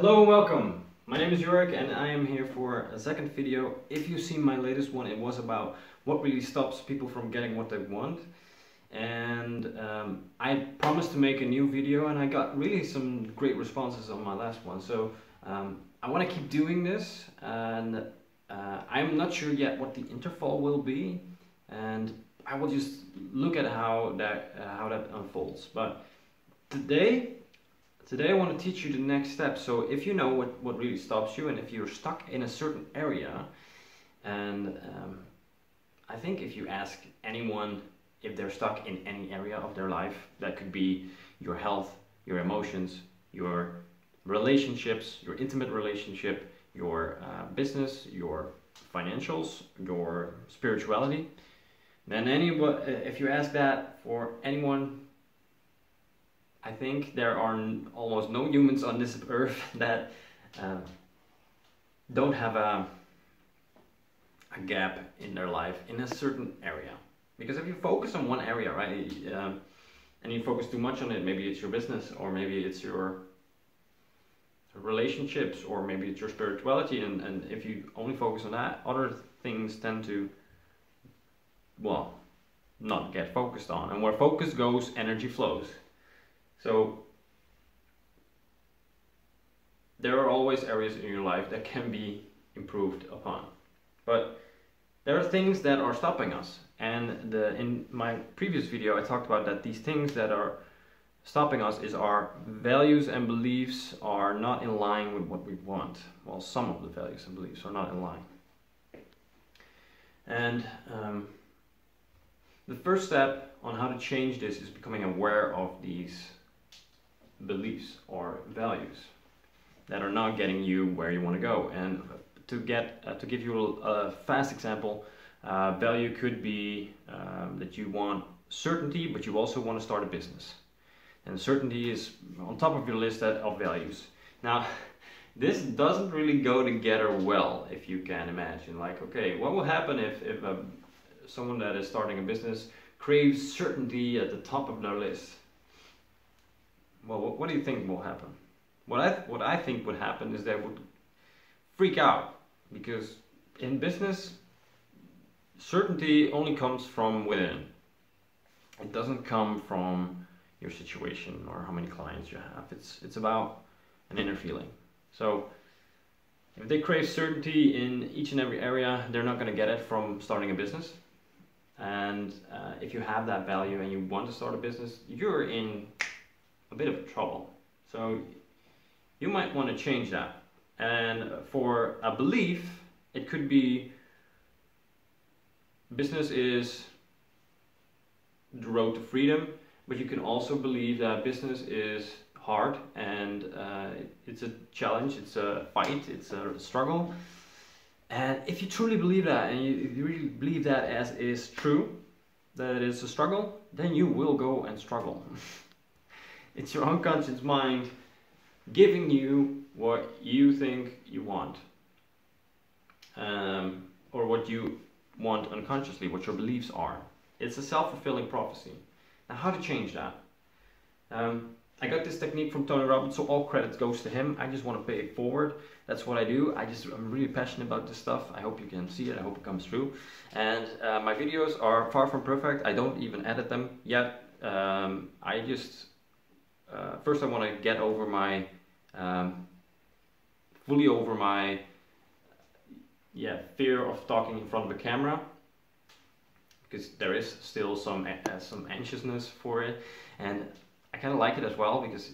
Hello and welcome. My name is Jurek and I am here for a second video. If you've seen my latest one, it was about what really stops people from getting what they want. And I promised to make a new video and I got really some great responses on my last one. So I want to keep doing this, and I'm not sure yet what the interval will be, and I will just look at how that unfolds. But today I want to teach you the next step. So if you know what really stops you, and if you're stuck in a certain area, and I think if you ask anyone if they're stuck in any area of their life, that could be your health, your emotions, your relationships, your intimate relationship, your business, your financials, your spirituality, then if you ask that for anyone, I think there are almost no humans on this earth that don't have a gap in their life in a certain area. Because if you focus on one area, right, and you focus too much on it, maybe it's your business, or maybe it's your relationships, or maybe it's your spirituality, and if you only focus on that, other things tend to, well, not get focused on. And where focus goes, energy flows. So there are always areas in your life that can be improved upon, but there are things that are stopping us. And in my previous video I talked about that these things that are stopping us is our values and beliefs are not in line with what we want. Well, some of the values and beliefs are not in line. And the first step on how to change this is becoming aware of these beliefs or values that are not getting you where you want to go. And to give you a fast example, value could be that you want certainty, but you also want to start a business. And certainty is on top of your list of values. Now, this doesn't really go together well, if you can imagine. Like, okay, what will happen if someone that is starting a business craves certainty at the top of their list? Well, what do you think will happen? What I think would happen is they would freak out, because in business, certainty only comes from within. It doesn't come from your situation or how many clients you have. It's about an inner feeling. So if they crave certainty in each and every area, they're not going to get it from starting a business. And if you have that value and you want to start a business, you're in a bit of trouble. So you might want to change that. And for a belief, it could be business is the road to freedom, but you can also believe that business is hard, and it's a challenge, it's a fight, it's a struggle. And if you truly believe that, and you really believe that as is true, that it is a struggle, then you will go and struggle. It's your unconscious mind giving you what you think you want, or what you want unconsciously, what your beliefs are. It's a self-fulfilling prophecy. Now, how to change that? I got this technique from Tony Robbins, so all credit goes to him. I just want to pay it forward. That's what I do. I'm really passionate about this stuff. I hope you can see it. I hope it comes through. And my videos are far from perfect. I don't even edit them yet. I just first I want to get over my fully over my fear of talking in front of a camera, because there is still some anxiousness for it, and I kind of like it as well, because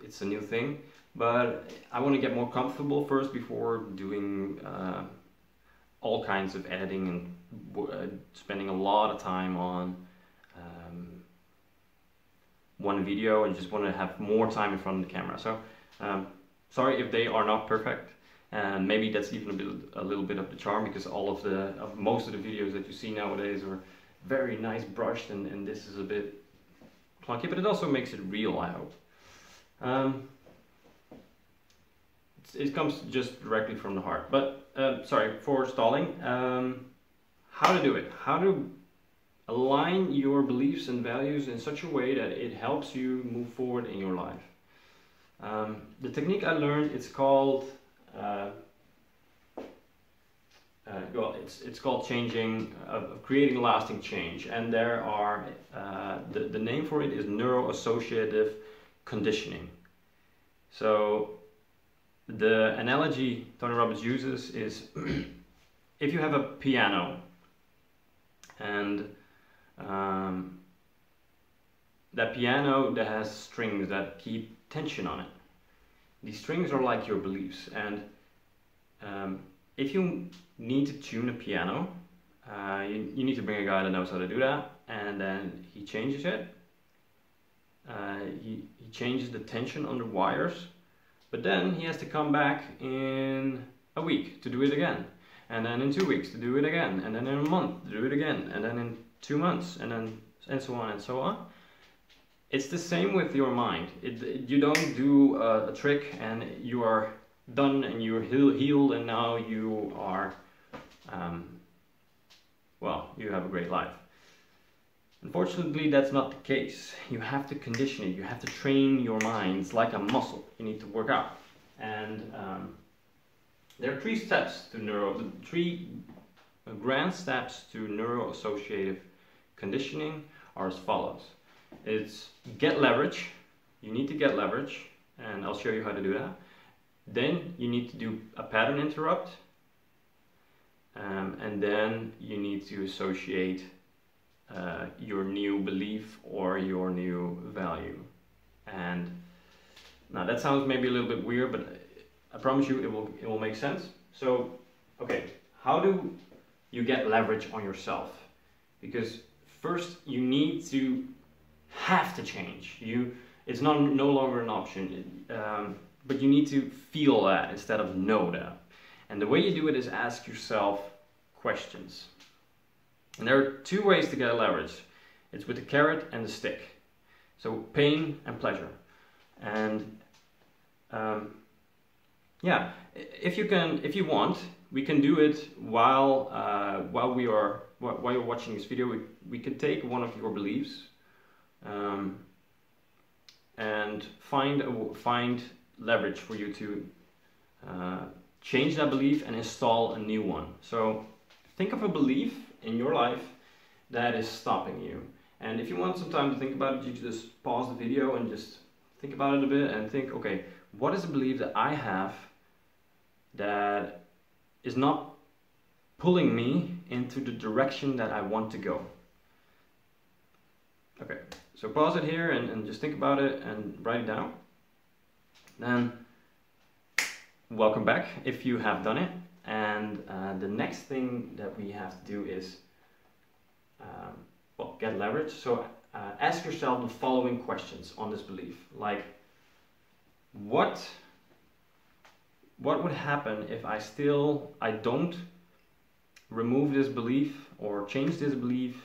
it's a new thing. But I want to get more comfortable first before doing all kinds of editing and spending a lot of time on one video, and just want to have more time in front of the camera. So sorry if they are not perfect, and maybe that's even a little bit of the charm, because most of the videos that you see nowadays are very nice brushed, and this is a bit clunky, but it also makes it real, I hope. It comes just directly from the heart. But sorry for stalling. How to do it? How to align your beliefs and values in such a way that it helps you move forward in your life. The technique I learned, it's called well, it's called creating lasting change, and there are the name for it is neuro-associative conditioning. So the analogy Tony Robbins uses is if you have a piano and that piano that has strings that keep tension on it. These strings are like your beliefs, and if you need to tune a piano, you need to bring a guy that knows how to do that, and then he changes it. He changes the tension on the wires, but then he has to come back in a week to do it again, and then in 2 weeks to do it again, and then in a month to do it again, and then in 2 months, and so on and so on. It's the same with your mind. You don't do a trick and you are done and you're healed and now you are, well, you have a great life. Unfortunately, that's not the case. You have to condition it. You have to train your mind. It's like a muscle. You need to work out. And there are 3 steps to three grand steps to neuro-associative conditioning are as follows. It's get leverage. You need to get leverage, and I'll show you how to do that. Then you need to do a pattern interrupt, and then you need to associate your new belief or your new value. And now that sounds maybe a little bit weird, but I promise you it will make sense. So, okay, how do you get leverage on yourself? Because first you need to have to change. It's no longer an option, but you need to feel that instead of know that. And the way you do it is ask yourself questions. And there are 2 ways to get leverage. It's with the carrot and the stick. So pain and pleasure. And yeah, if you want, we can do it while you're watching this video. We can take one of your beliefs and find leverage for you to change that belief and install a new one. So think of a belief in your life that is stopping you. And if you want some time to think about it, you just pause the video and just think about it a bit and think, okay, what is a belief that I have that is not pulling me into the direction that I want to go? Okay, so pause it here and just think about it and write it down. Then welcome back if you have done it. And the next thing that we have to do is well, get leverage. So ask yourself the following questions on this belief, like what would happen if I don't remove this belief or change this belief?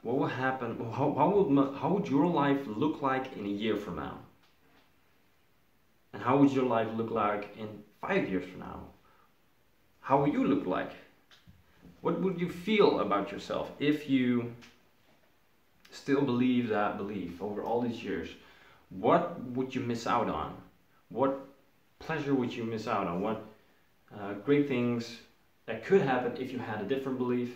What will happen? How would your life look like in a year from now? And how would your life look like in 5 years from now? How will you look like? What would you feel about yourself if you still believe that belief over all these years? What would you miss out on? What pleasure would you miss out on? What great things that could happen if you had a different belief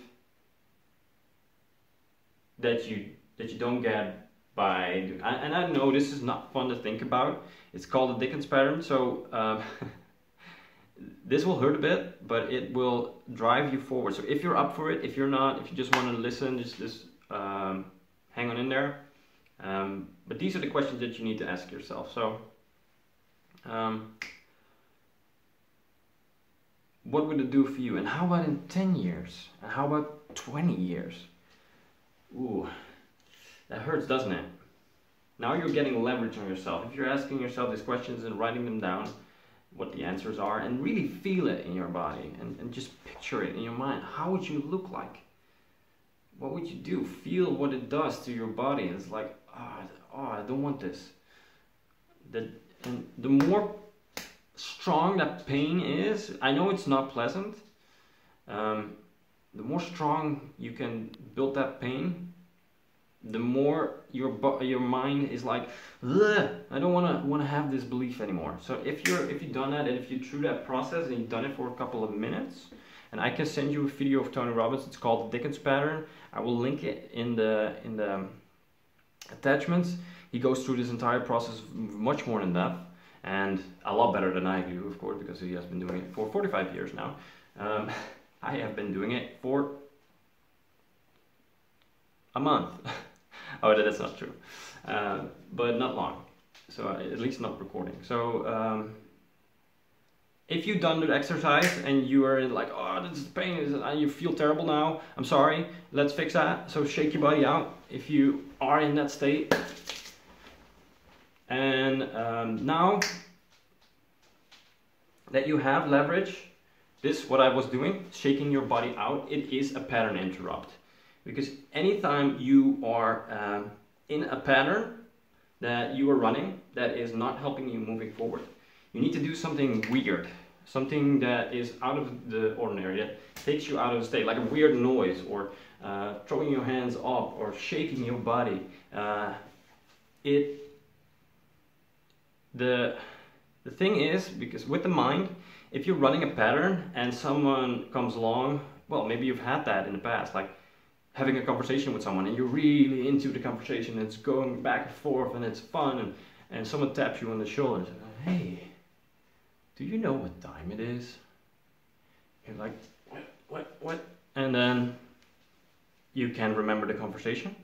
that you don't get by and I know this is not fun to think about. It's called the Dickens pattern. So this will hurt a bit, but it will drive you forward. So if you're up for it, if you're not, if you just want to listen, just hang on in there. But these are the questions that you need to ask yourself. So what would it do for you? And how about in 10 years? And how about 20 years? Ooh, that hurts, doesn't it? Now you're getting leverage on yourself. If you're asking yourself these questions and writing them down, what the answers are, and really feel it in your body and just picture it in your mind. How would you look like? What would you do? Feel what it does to your body. And it's like, oh, I don't want this. And the more strong that pain is, I know it's not pleasant, the more strong you can build that pain, the more your mind is like, ugh, I don't want to have this belief anymore. So if you've done that, and if you through that process and you've done it for a couple of minutes, and I can send you a video of Tony Robbins. It's called the Dickens pattern. I will link it in the attachments. He goes through this entire process much more in depth, and a lot better than I do, of course, because he has been doing it for 45 years now. I have been doing it for a month. Oh, that's not true, but not long. So at least not recording. So if you've done the exercise and you are like, oh, this is pain, and you feel terrible now, I'm sorry, let's fix that. So shake your body out if you are in that state. And now that you have leverage, this, what I was doing, shaking your body out, it is a pattern interrupt. Because anytime you are in a pattern that you are running that is not helping you moving forward, you need to do something weird, something that is out of the ordinary, that takes you out of the state, like a weird noise, or throwing your hands up, or shaking your body. The thing is, because with the mind, if you're running a pattern and someone comes along, well, maybe you've had that in the past, like having a conversation with someone and you're really into the conversation, it's going back and forth and it's fun, and someone taps you on the shoulder and says, hey, do you know what time it is? You're like, what? And then you can remember the conversation.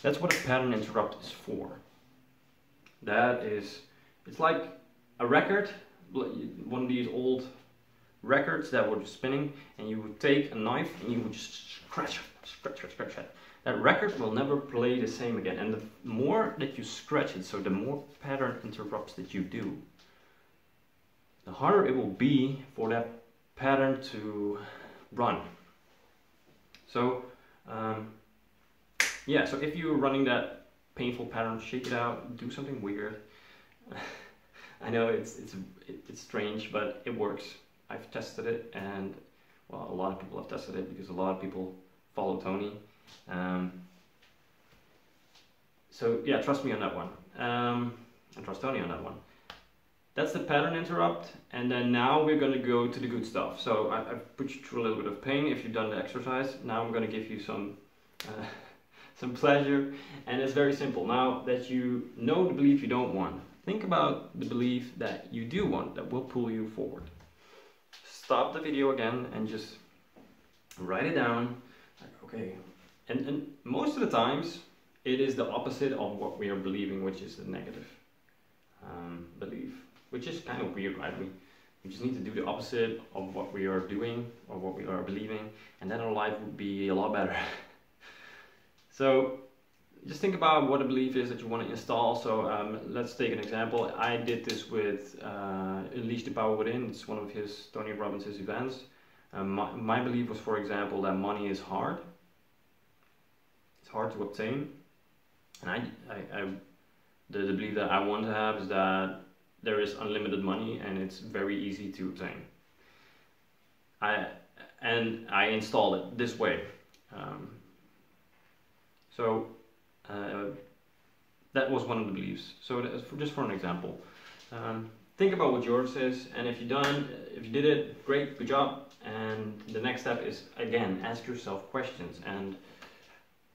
That's what a pattern interrupt is for. That is, it's like a record, one of these old records that were spinning, and you would take a knife and you would just scratch it. That record will never play the same again. And the more that you scratch it, so the more pattern interrupts that you do, the harder it will be for that pattern to run. So yeah, so if you're running that painful pattern, shake it out, do something weird. I know it's strange, but it works. I've tested it, and well, a lot of people have tested it because a lot of people follow Tony. So yeah, trust me on that one, and trust Tony on that one. That's the pattern interrupt, and then now we're going to go to the good stuff. So I've put you through a little bit of pain if you've done the exercise. Now I'm going to give you some pleasure, and it's very simple. Now that you know the belief you don't want, think about the belief that you do want, that will pull you forward. Stop the video again and just write it down. Like, okay, and most of the times it is the opposite of what we are believing, which is the negative belief, which is kind of weird, right? We just need to do the opposite of what we are doing or what we are believing, and then our life would be a lot better. So just think about what a belief is that you want to install. So let's take an example. I did this with Unleash the Power Within. It's one of Tony Robbins' events. My belief was, for example, that money is hard. It's hard to obtain. And the belief that I want to have is that there is unlimited money and it's very easy to obtain. I installed it this way. That was one of the beliefs. So just for an example, think about what yours is, and if you did it, great, good job. And the next step is, again, ask yourself questions. And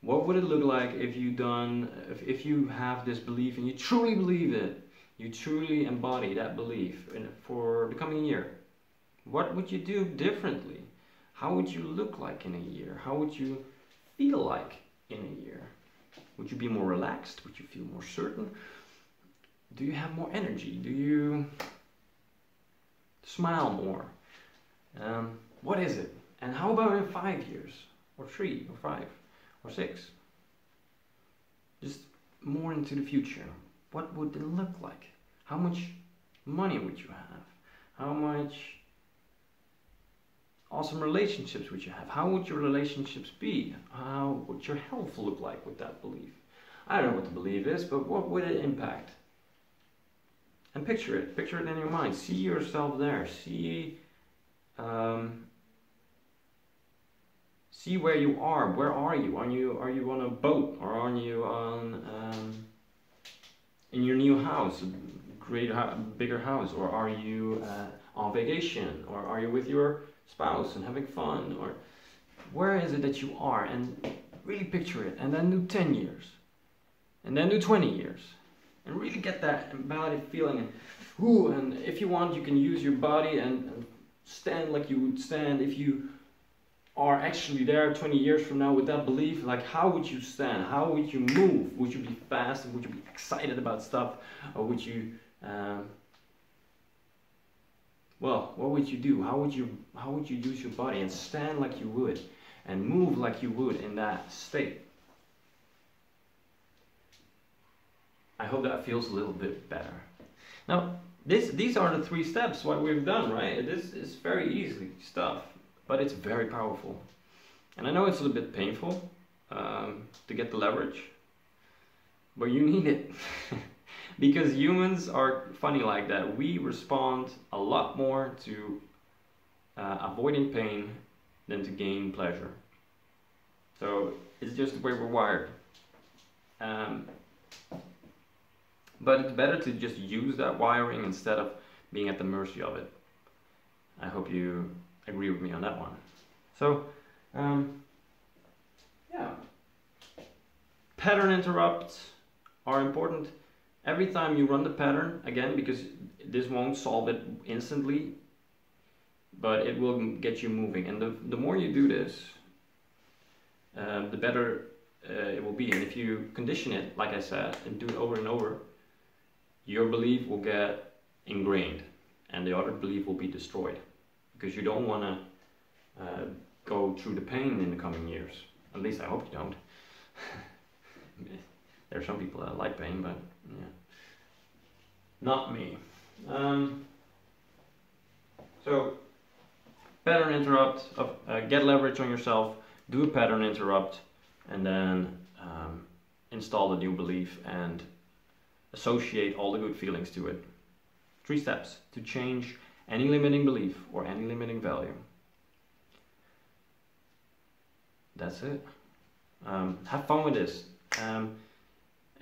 what would it look like if you have this belief and you truly believe it, you truly embody that belief for the coming year? What would you do differently? How would you look like in a year? How would you feel like in a year? Would you be more relaxed? Would you feel more certain? Do you have more energy? Do you smile more? What is it? And how about in 5 years, or 3, or 5, or 6? Just more into the future. What would it look like? How much money would you have? How much awesome relationships would you have? How would your relationships be? How would your health look like with that belief? I don't know what the belief is, but what would it impact? And picture it in your mind. See yourself there. See See where you are. Where are you? Are you on a boat, or are you on in your new house, a bigger house, or are you on vacation, or are you with your spouse and having fun, or where is it that you are? And really picture it, and then do 10 years, and then do 20 years, and really get that embodied feeling. And ooh, and if you want, you can use your body and stand like you would stand if you are actually there 20 years from now with that belief. Like, how would you stand? How would you move? Would you be fast? Would you be excited about stuff? Or would you, well, what would you do? How would you use your body and stand like you would and move like you would in that state? I hope that feels a little bit better. Now, these are the 3 steps what we've done, right? This is very easy stuff, but it's very powerful. And I know it's a little bit painful to get the leverage, but you need it. Because humans are funny like that. We respond a lot more to avoiding pain than to gain pleasure. So it's just the way we're wired. But it's better to just use that wiring instead of being at the mercy of it. I hope you agree with me on that one. So, yeah. Pattern interrupts are important. Every time you run the pattern, again, because this won't solve it instantly, but it will get you moving. And the more you do this, the better it will be. And if you condition it, like I said, and do it over and over, your belief will get ingrained and the other belief will be destroyed, because you don't want to go through the pain in the coming years. At least I hope you don't. There are some people that like pain, but yeah, not me. So pattern interrupt, get leverage on yourself, do a pattern interrupt, and then install the new belief and associate all the good feelings to it. 3 steps to change any limiting belief or any limiting value. That's it. Have fun with this.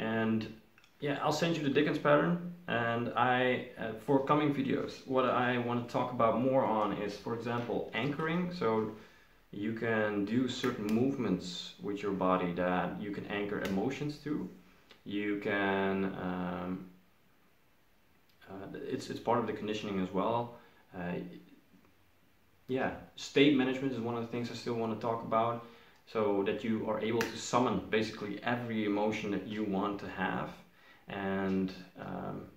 And yeah, I'll send you the Dickens pattern, and for coming videos, what I want to talk about more on is, for example, anchoring. So you can do certain movements with your body that you can anchor emotions to. You can, it's part of the conditioning as well. Yeah, state management is one of the things I still want to talk about, so that you are able to summon basically every emotion that you want to have, and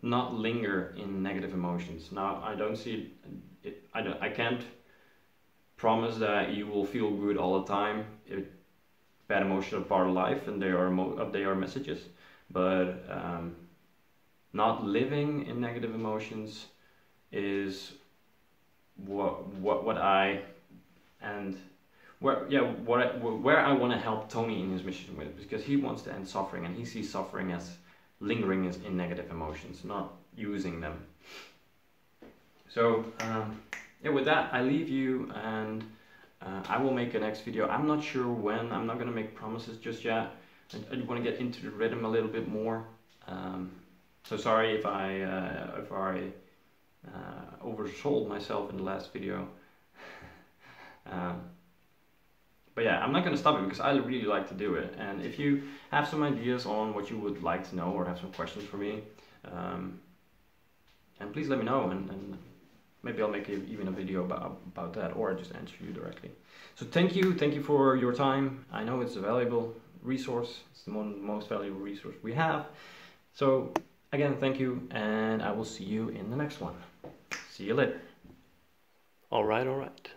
not linger in negative emotions. Now, I don't see it, I can't promise that you will feel good all the time. Bad emotions are part of life, and they are messages. But not living in negative emotions is what I and where I want to help Tony in his mission with, because he wants to end suffering, and he sees suffering as lingering in negative emotions, not using them. So yeah, with that I leave you, and I will make a next video. I'm not sure when. I'm not going to make promises just yet. I want to get into the rhythm a little bit more. So sorry if I oversold myself in the last video. But yeah, I'm not going to stop it because I really like to do it. And if you have some ideas on what you would like to know, or have some questions for me, and please let me know, and maybe I'll make even a video about that, or just answer you directly. So thank you for your time. I know it's a valuable resource. It's the most valuable resource we have. So again, thank you, and I will see you in the next one. See you later. All right.